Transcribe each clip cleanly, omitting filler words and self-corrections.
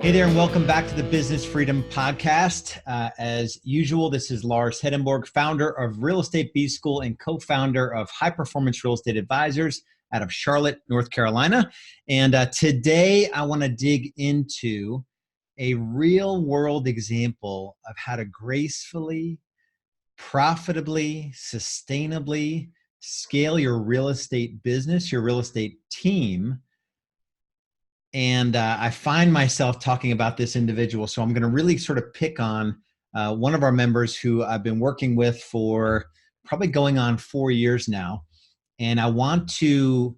Hey there, and welcome back to the Business Freedom Podcast. As usual, this is Lars Hedenborg, founder of Real Estate B School and co-founder of High Performance Real Estate Advisors out of Charlotte, North Carolina. And today I want to dig into a real world example of how to gracefully, profitably, sustainably scale your real estate business, your real estate team. And I find myself talking about this individual. So I'm going to really sort of pick on one of our members who I've been working with for probably going on 4 years now. And I want to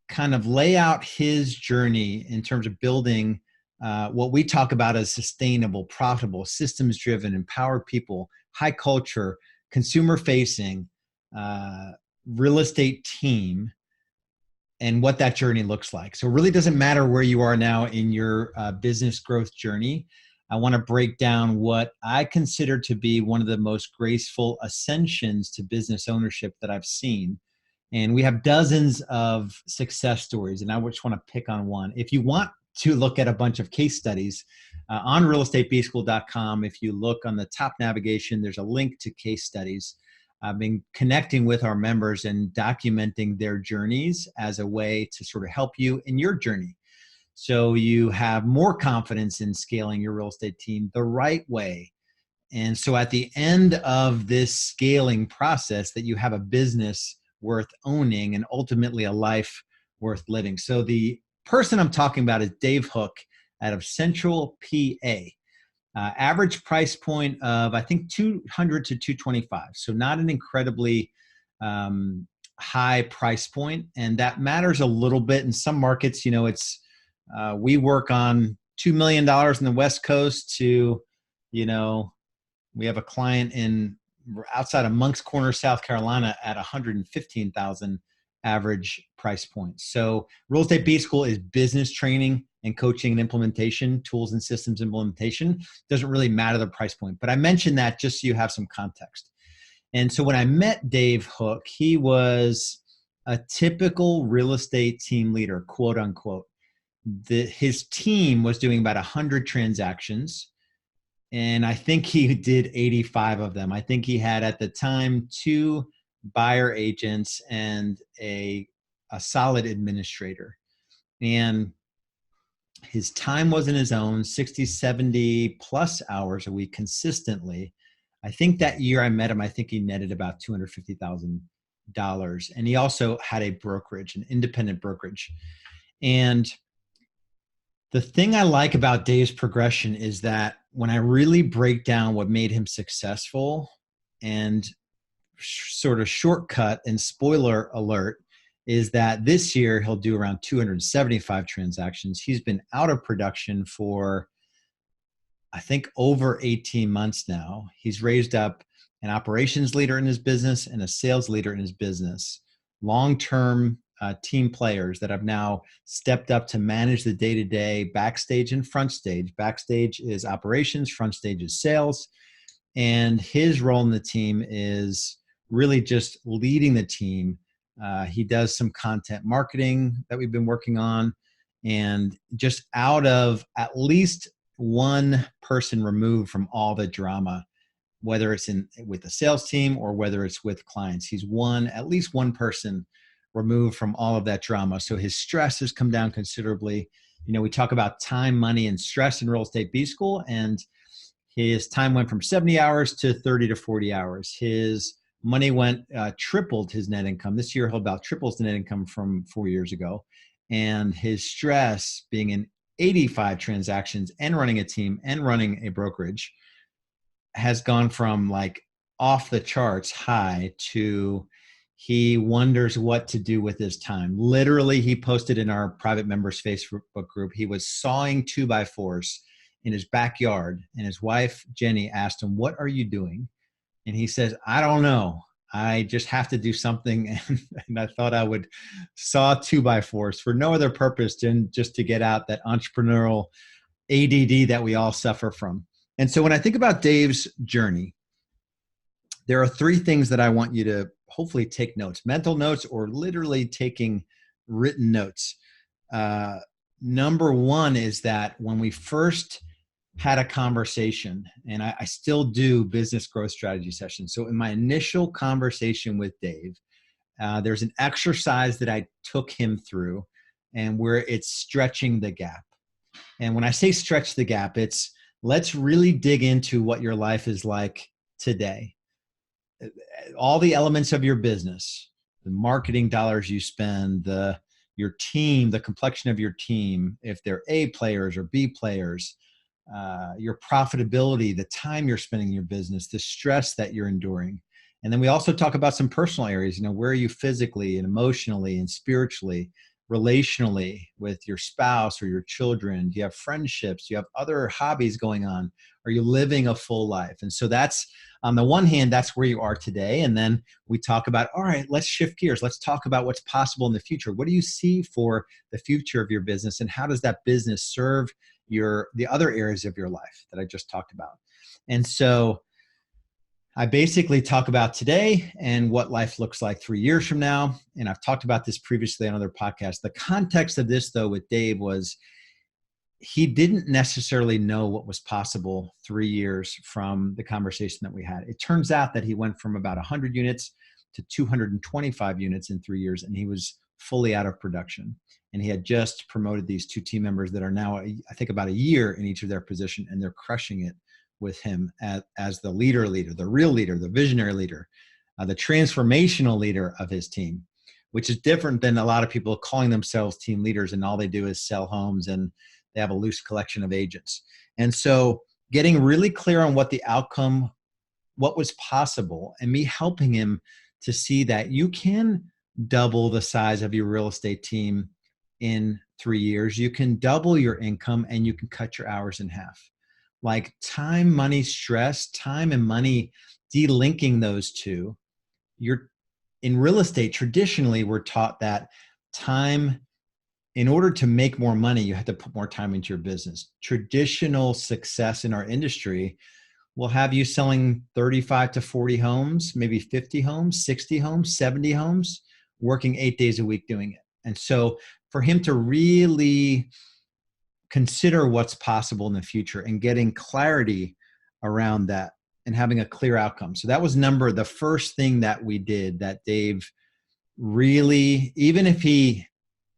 kind of lay out his journey in terms of building what we talk about as sustainable, profitable, systems-driven, empowered people, high culture, consumer-facing, real estate team, and what that journey looks like. So it really doesn't matter where you are now in your business growth journey. I want to break down what I consider to be one of the most graceful ascensions to business ownership that I've seen. And we have dozens of success stories, and I just want to pick on one. If you want to look at a bunch of case studies on realestatebschool.com, if you look on the top navigation, there's a link to case studies. I've been connecting with our members and documenting their journeys as a way to sort of help you in your journey. So you have more confidence in scaling your real estate team the right way. And so at the end of this scaling process, that you have a business worth owning and ultimately a life worth living. So the person I'm talking about is Dave Hook out of Central PA. Average price point of, I think, $200 to $225. So not an incredibly high price point. And that matters a little bit in some markets. You know, it's, we work on $2 million in the West Coast to, you know, we have a client outside of Moncks Corner, South Carolina at 115,000 average price point. So Real Estate B School is business training and coaching and implementation, tools and systems implementation. Doesn't really matter the price point, but I mentioned that just so you have some context. And so when I met Dave Hook, he was a typical real estate team leader, quote unquote. His team was doing about 100 transactions, and I think he did 85 of them. I think he had at the time 2 buyer agents and a solid administrator. And his time wasn't his own, 60, 70 plus hours a week consistently. I think that year I met him, I think he netted about $250,000. And he also had a brokerage, an independent brokerage. And the thing I like about Dave's progression is that when I really break down what made him successful, and sort of shortcut and spoiler alert, is that this year he'll do around 275 transactions. He's been out of production for, I think, over 18 months now. He's raised up an operations leader in his business and a sales leader in his business, long-term team players that have now stepped up to manage the day-to-day backstage and front stage. Backstage is operations, front stage is sales. And his role in the team is really just leading the team. He does some content marketing that we've been working on, and just out of at least one person removed from all the drama, whether it's with the sales team or whether it's with clients. He's at least one person removed from all of that drama. So his stress has come down considerably. You know, we talk about time, money, and stress in Real Estate B School, and his time went from 70 hours to 30 to 40 hours. His money tripled his net income. This year, he'll about triple his net income from 4 years ago. And his stress, being in 85 transactions and running a team and running a brokerage, has gone from like off the charts high to he wonders what to do with his time. Literally, he posted in our private members Facebook group, he was sawing 2x4s in his backyard, and his wife, Jenny, asked him, "What are you doing?" And he says, "I don't know. I just have to do something." And I thought I would saw 2x4s for no other purpose than just to get out that entrepreneurial ADD that we all suffer from. And so when I think about Dave's journey, there are 3 things that I want you to hopefully take notes, mental notes, or literally taking written notes. Number one is that when we first had a conversation, and I still do business growth strategy sessions. So in my initial conversation with Dave, there's an exercise that I took him through, and where it's stretching the gap. And when I say stretch the gap, it's let's really dig into what your life is like today. All the elements of your business, the marketing dollars you spend, your team, the complexion of your team, if they're A players or B players, your profitability, the time you're spending in your business, the stress that you're enduring. And then we also talk about some personal areas, where are you physically and emotionally and spiritually, relationally with your spouse or your children? Do you have friendships? Do you have other hobbies going on? Are you living a full life? And so that's, on the one hand, that's where you are today. And then we talk about, all right, let's shift gears. Let's talk about what's possible in the future. What do you see for the future of your business? And how does that business serve the other areas of your life that I just talked about? And so I basically talk about today and what life looks like 3 years from now. And I've talked about this previously on other podcasts. The context of this, though, with Dave was he didn't necessarily know what was possible 3 years from the conversation that we had. It turns out that he went from about 100 units to 225 units in 3 years, and he was fully out of production. And he had just promoted these two team members that are now, I think, about a year in each of their position, and they're crushing it with him as the leader, the real leader, the visionary leader, the transformational leader of his team, which is different than a lot of people calling themselves team leaders and all they do is sell homes and they have a loose collection of agents. And so getting really clear on what the outcome, what was possible, and me helping him to see that you can double the size of your real estate team in 3 years. You can double your income and you can cut your hours in half. Like time, money, stress, time and money, delinking those two. In real estate, traditionally, we're taught that time, in order to make more money, you have to put more time into your business. Traditional success in our industry will have you selling 35 to 40 homes, maybe 50 homes, 60 homes, 70 homes, working 8 days a week doing it. And so for him to really consider what's possible in the future and getting clarity around that and having a clear outcome. So that was the first thing that we did that Dave really, even if he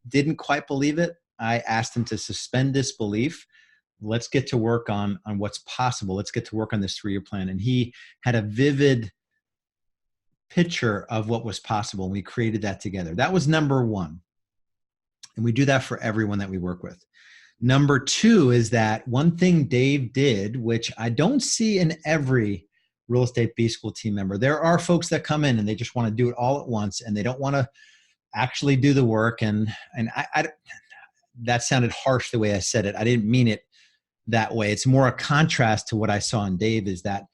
didn't quite believe it, I asked him to suspend disbelief. Let's get to work on what's possible. Let's get to work on this 3-year plan. And he had a vivid picture of what was possible. And we created that together. That was number one. And we do that for everyone that we work with. Number two is that one thing Dave did, which I don't see in every real estate B school team member. There are folks that come in and they just want to do it all at once and they don't want to actually do the work. And I that sounded harsh the way I said it. I didn't mean it that way. It's more a contrast to what I saw in Dave, is that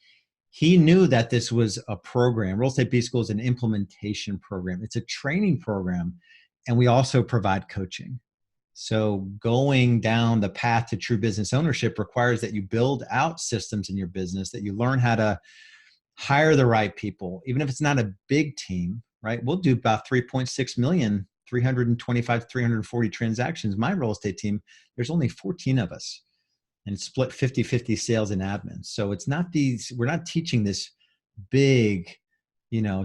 he knew that this was a program. Real Estate B School is an implementation program. It's a training program. And we also provide coaching. So going down the path to true business ownership requires that you build out systems in your business, that you learn how to hire the right people, even if it's not a big team, right? We'll do about 3.6 million, 325, 340 transactions. My real estate team, there's only 14 of us, and it's split 50-50 sales and admin. So it's not we're not teaching this big,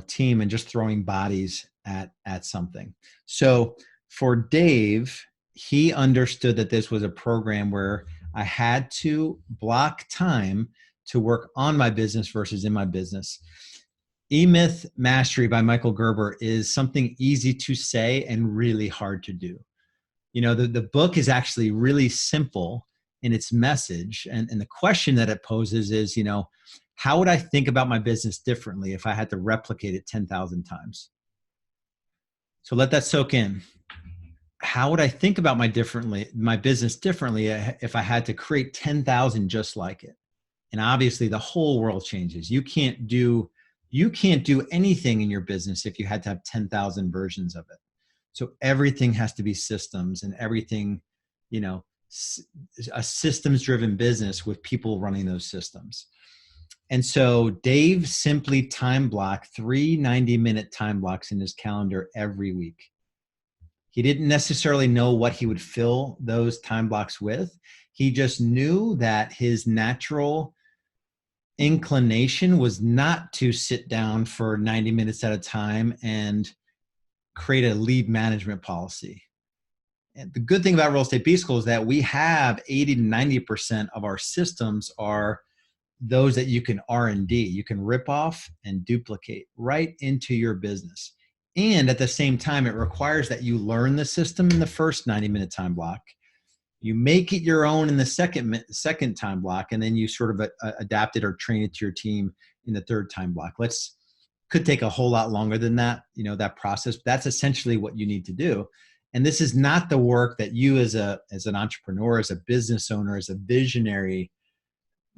team and just throwing bodies at something. So for Dave, he understood that this was a program where I had to block time to work on my business versus in my business. E-Myth Mastery by Michael Gerber is something easy to say and really hard to do. The book is actually really simple in its message. And the question that it poses is, how would I think about my business differently if I had to replicate it 10,000 times? So let that soak in. How would I think about my business differently if I had to create 10,000 just like it? And obviously the whole world changes. You can't do anything in your business if you had to have 10,000 versions of it. So everything has to be systems, and everything, a systems driven business with people running those systems. And so Dave simply time blocked 3 90-minute time blocks in his calendar every week. He didn't necessarily know what he would fill those time blocks with. He just knew that his natural inclination was not to sit down for 90 minutes at a time and create a lead management policy. And the good thing about Real Estate B School is that we have 80 to 90% of our systems are those that you can R&D, you can rip off and duplicate right into your business. And at the same time, it requires that you learn the system in the first 90-minute time block. You make it your own in the second time block, and then you sort of adapt it or train it to your team in the third time block. Could take a whole lot longer than that, that process. But that's essentially what you need to do. And this is not the work that you as an entrepreneur, as a business owner, as a visionary,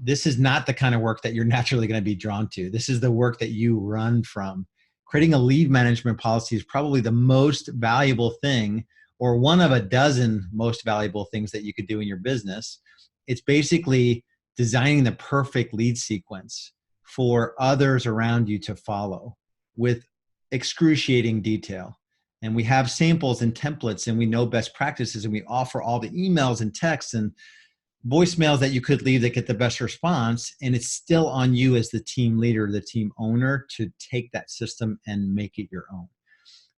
this is not the kind of work that you're naturally going to be drawn to. This is the work that you run from. Creating a lead management policy is probably the most valuable thing, or one of a dozen most valuable things that you could do in your business. It's basically designing the perfect lead sequence for others around you to follow with excruciating detail. And we have samples and templates, and we know best practices, and we offer all the emails and texts and voicemails that you could leave that get the best response. And it's still on you as the team leader, the team owner, to take that system and make it your own.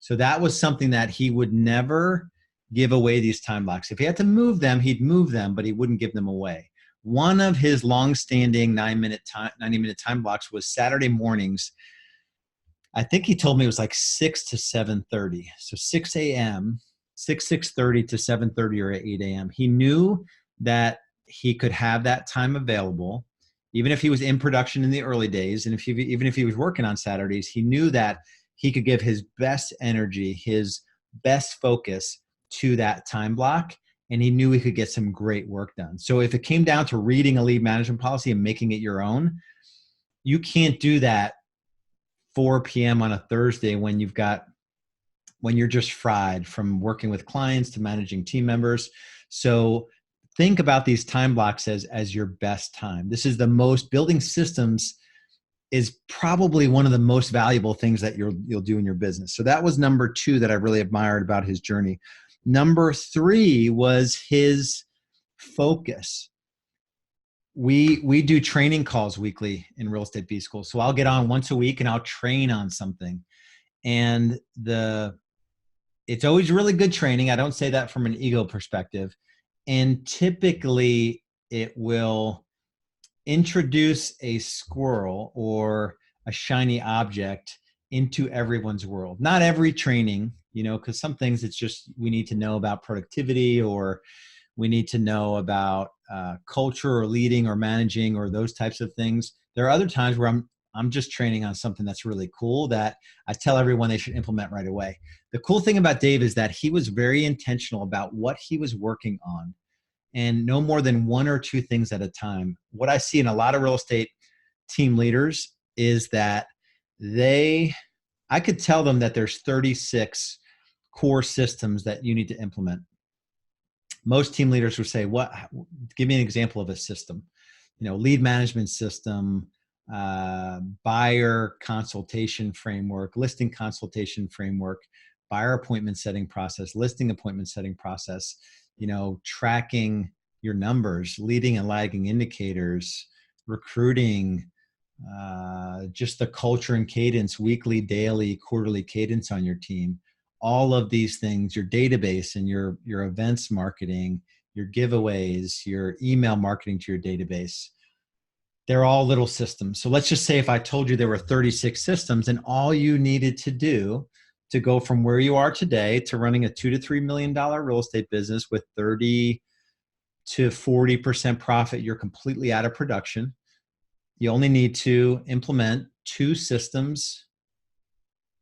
So that was something that he would never give away, these time blocks. If he had to move them, he'd move them, but he wouldn't give them away. One of his long-standing 90-minute time blocks was Saturday mornings. I think he told me it was like 6 to 7:30. So 6 a.m., 6:30 to 7:30 or 8 a.m. He knew that he could have that time available, even if he was in production in the early days. And even if he was working on Saturdays, he knew that he could give his best energy, his best focus to that time block. And he knew he could get some great work done. So if it came down to reading a lead management policy and making it your own, you can't do that 4 p.m. on a Thursday when you're just fried from working with clients to managing team members. So think about these time blocks as your best time. This is building systems is probably one of the most valuable things that you'll do in your business. So that was number 2 that I really admired about his journey. Number 3 was his focus. We do training calls weekly in Real Estate B School. So I'll get on once a week and I'll train on something. And it's always really good training. I don't say that from an ego perspective. And typically it will introduce a squirrel or a shiny object into everyone's world. Not every training, because some things it's just we need to know about productivity, or we need to know about culture or leading or managing or those types of things. There are other times where I'm just training on something that's really cool that I tell everyone they should implement right away. The cool thing about Dave is that he was very intentional about what he was working on, and no more than 1 or 2 things at a time. What I see in a lot of real estate team leaders is that I could tell them that there's 36 core systems that you need to implement. Most team leaders would say, give me an example of a system, lead management system, buyer consultation framework, listing consultation framework, buyer appointment setting process, listing appointment setting process, tracking your numbers, leading and lagging indicators, recruiting, just the culture and cadence, weekly, daily, quarterly cadence on your team. All of these things, your database and your events marketing, your giveaways, your email marketing to your database, they're all little systems. So let's just say if I told you there were 36 systems and all you needed to do to go from where you are today to running a $2 to $3 million real estate business with 30 to 40% profit, you're completely out of production. You only need to implement 2 systems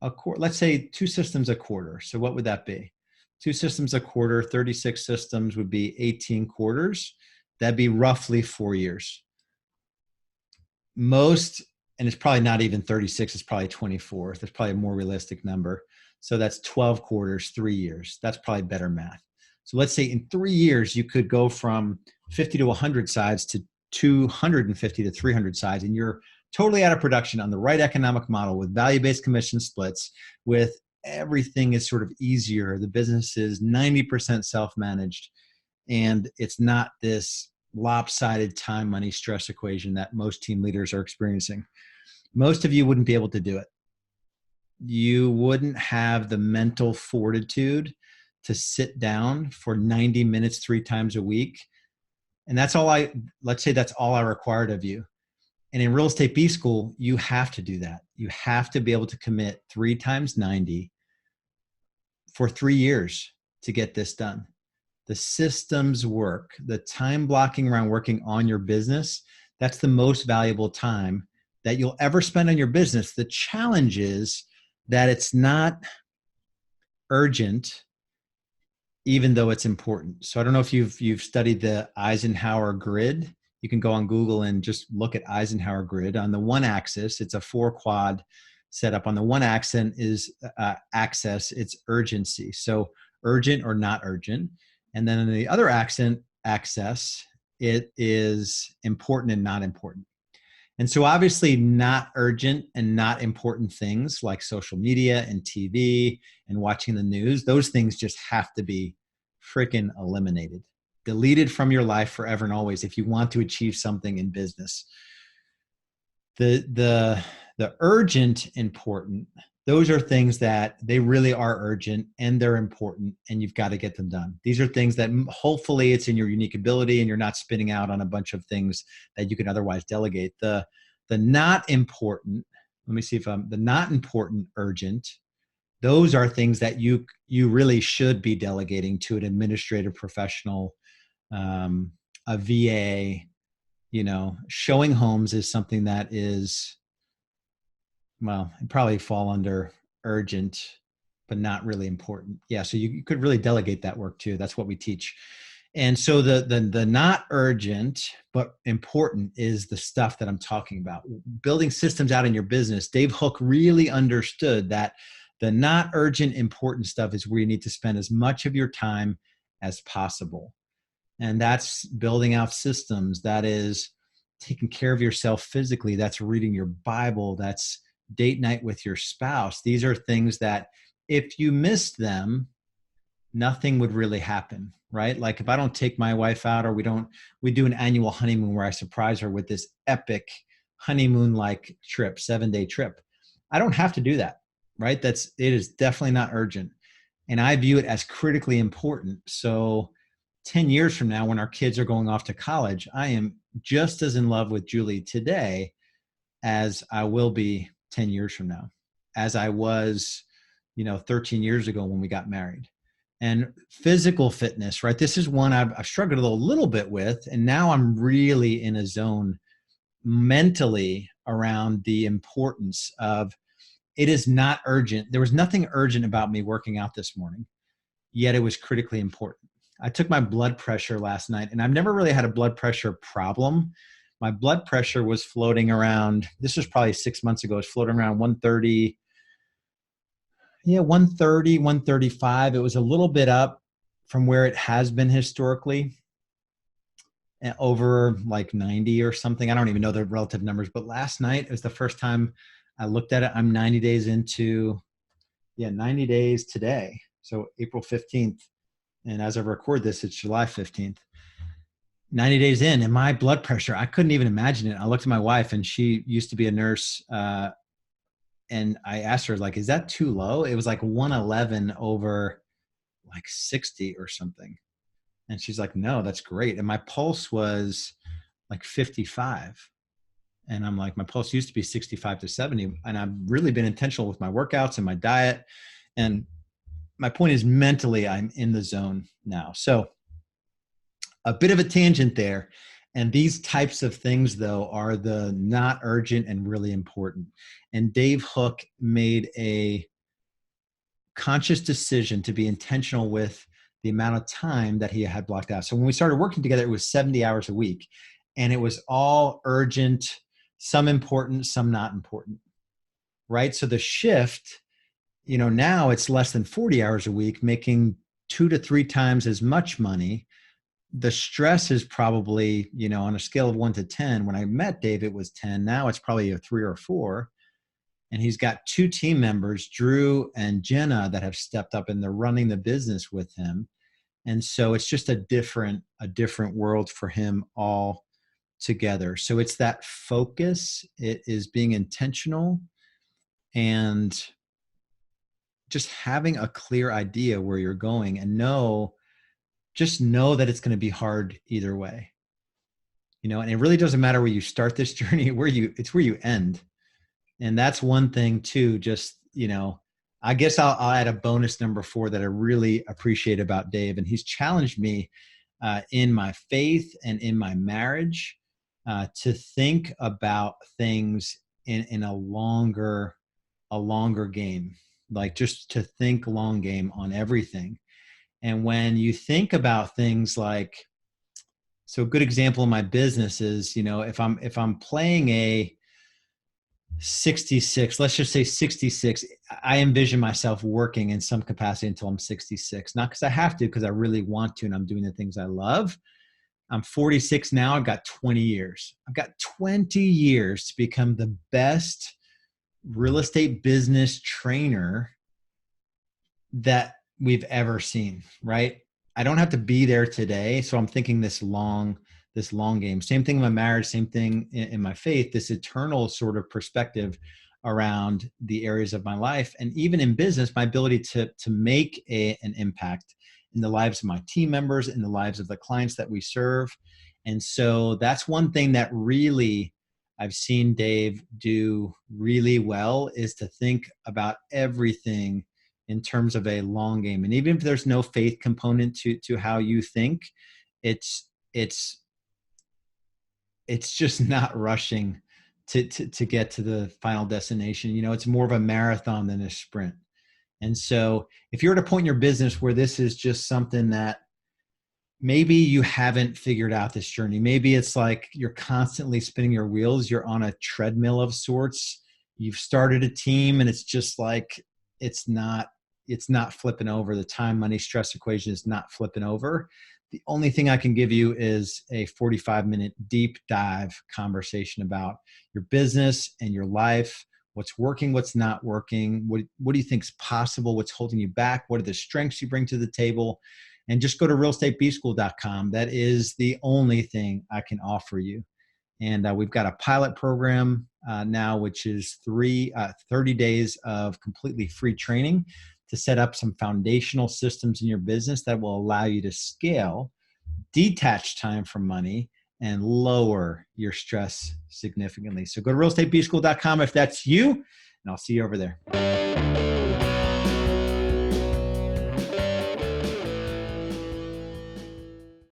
a quarter. Let's say 2 systems a quarter. So what would that be? 2 systems a quarter, 36 systems would be 18 quarters. That'd be roughly 4 years. And it's probably not even 36, it's probably 24. That's probably a more realistic number. So that's 12 quarters, 3 years. That's probably better math. So let's say in 3 years, you could go from 50 to 100 sides to 250 to 300 sides, and you're totally out of production on the right economic model with value-based commission splits, with everything is sort of easier. The business is 90% self-managed, and it's not this lopsided time, money, stress equation that most team leaders are experiencing. Most of you wouldn't be able to do it. You wouldn't have the mental fortitude to sit down for 90 minutes 3 times a week. And let's say that's all I required of you. And in Real Estate B School, you have to do that. You have to be able to commit 3 times 90 for 3 years to get this done. The systems work, the time blocking around working on your business, that's the most valuable time that you'll ever spend on your business. The challenge is that it's not urgent, even though it's important. So I don't know if you've studied the Eisenhower grid. You can go on Google and just look at Eisenhower grid. On the one axis, it's a 4-quad setup. On the one axis is it's urgency. So urgent or not urgent. And then on the other axis, it is important and not important. And so obviously not urgent and not important things like social media and TV and watching the news, those things just have to be freaking eliminated, deleted from your life forever and always if you want to achieve something in business. The urgent important, those are things that they really are urgent and they're important and you've got to get them done. These are things that hopefully it's in your unique ability and you're not spinning out on a bunch of things that you can otherwise delegate. The not important, let me see if the not important urgent, those are things that you really should be delegating to an administrative professional, a VA. Showing homes is something that is, well, it'd probably fall under urgent, but not really important. Yeah, so you could really delegate that work too. That's what we teach. And so the not urgent, but important is the stuff that I'm talking about. Building systems out in your business. Dave Hook really understood that the not urgent, important stuff is where you need to spend as much of your time as possible. And that's building out systems. That is taking care of yourself physically. That's reading your Bible. That's date night with your spouse. These are things that if you missed them, nothing would really happen, right? Like if I don't take my wife out or we do an annual honeymoon where I surprise her with this epic honeymoon-like trip, 7-day trip. I don't have to do that, right? It is definitely not urgent. And I view it as critically important. So 10 years from now, when our kids are going off to college, I am just as in love with Julie today as I will be 10 years from now, as I was, 13 years ago when we got married. And physical fitness, right? This is one I've struggled a little bit with. And now I'm really in a zone mentally around the importance of it is not urgent. There was nothing urgent about me working out this morning, yet it was critically important. I took my blood pressure last night, and I've never really had a blood pressure problem. My blood pressure was floating around, this was probably 6 months ago, it was floating around 130, 130, 135. It was a little bit up from where it has been historically, over like 90 or something. I don't even know the relative numbers, but last night was the first time I looked at it. I'm 90 days into, 90 days today. So April 15th. And as I record this, it's July 15th. 90 days in, and my blood pressure, I couldn't even imagine it. I looked at my wife, and she used to be a nurse, and I asked her, like, is that too low? It was like 111 over like 60 or something. And she's like, no, that's great. And my pulse was like 55. And I'm like, my pulse used to be 65 to 70. And I've really been intentional with my workouts and my diet. And my point is, mentally, I'm in the zone now. So a bit of a tangent there. And these types of things, though, are the not urgent and really important. And Dave Hook made a conscious decision to be intentional with the amount of time that he had blocked out. So when we started working together, it was 70 hours a week. And it was all urgent, some important, some not important, right? So the shift, now it's less than 40 hours a week, making 2 to 3 times as much money. The stress is probably, on a scale of 1 to 10. When I met Dave, it was 10. Now it's probably a 3 or 4. And he's got 2 team members, Drew and Jenna, that have stepped up and they're running the business with him. And so it's just a different world for him all together. So it's that focus. It is being intentional and just having a clear idea where you're going, and just know that it's going to be hard either way. And it really doesn't matter where you start this journey, it's where you end. And that's one thing too, just, I guess I'll add a bonus number 4 that I really appreciate about Dave. And he's challenged me in my faith and in my marriage to think about things in a longer game, like just to think long game on everything. And when you think about things like, so a good example in my business is, if I'm playing a 66, let's just say 66, I envision myself working in some capacity until I'm 66, not because I have to, because I really want to, and I'm doing the things I love. I'm 46 now. I've got 20 years. I've got 20 years to become the best real estate business trainer that we've ever seen, right? I don't have to be there today. So I'm thinking this long game. Same thing in my marriage, same thing in my faith, this eternal sort of perspective around the areas of my life. And even in business, my ability to make an impact in the lives of my team members, in the lives of the clients that we serve. And so that's one thing that really I've seen Dave do really well, is to think about everything in terms of a long game. And even if there's no faith component to how you think, it's just not rushing to get to the final destination. It's more of a marathon than a sprint. And so if you're at a point in your business where this is just something that maybe you haven't figured out this journey, maybe it's like you're constantly spinning your wheels, you're on a treadmill of sorts, you've started a team and it's just like, it's not flipping over. The time, money, stress equation is not flipping over. The only thing I can give you is a 45-minute deep dive conversation about your business and your life, what's working, what's not working, what do you think is possible, what's holding you back, what are the strengths you bring to the table, and just go to realestatebschool.com. That is the only thing I can offer you. And we've got a pilot program now, which is 30 days of completely free training to set up some foundational systems in your business that will allow you to scale, detach time from money, and lower your stress significantly. So go to realestatebschool.com if that's you, and I'll see you over there.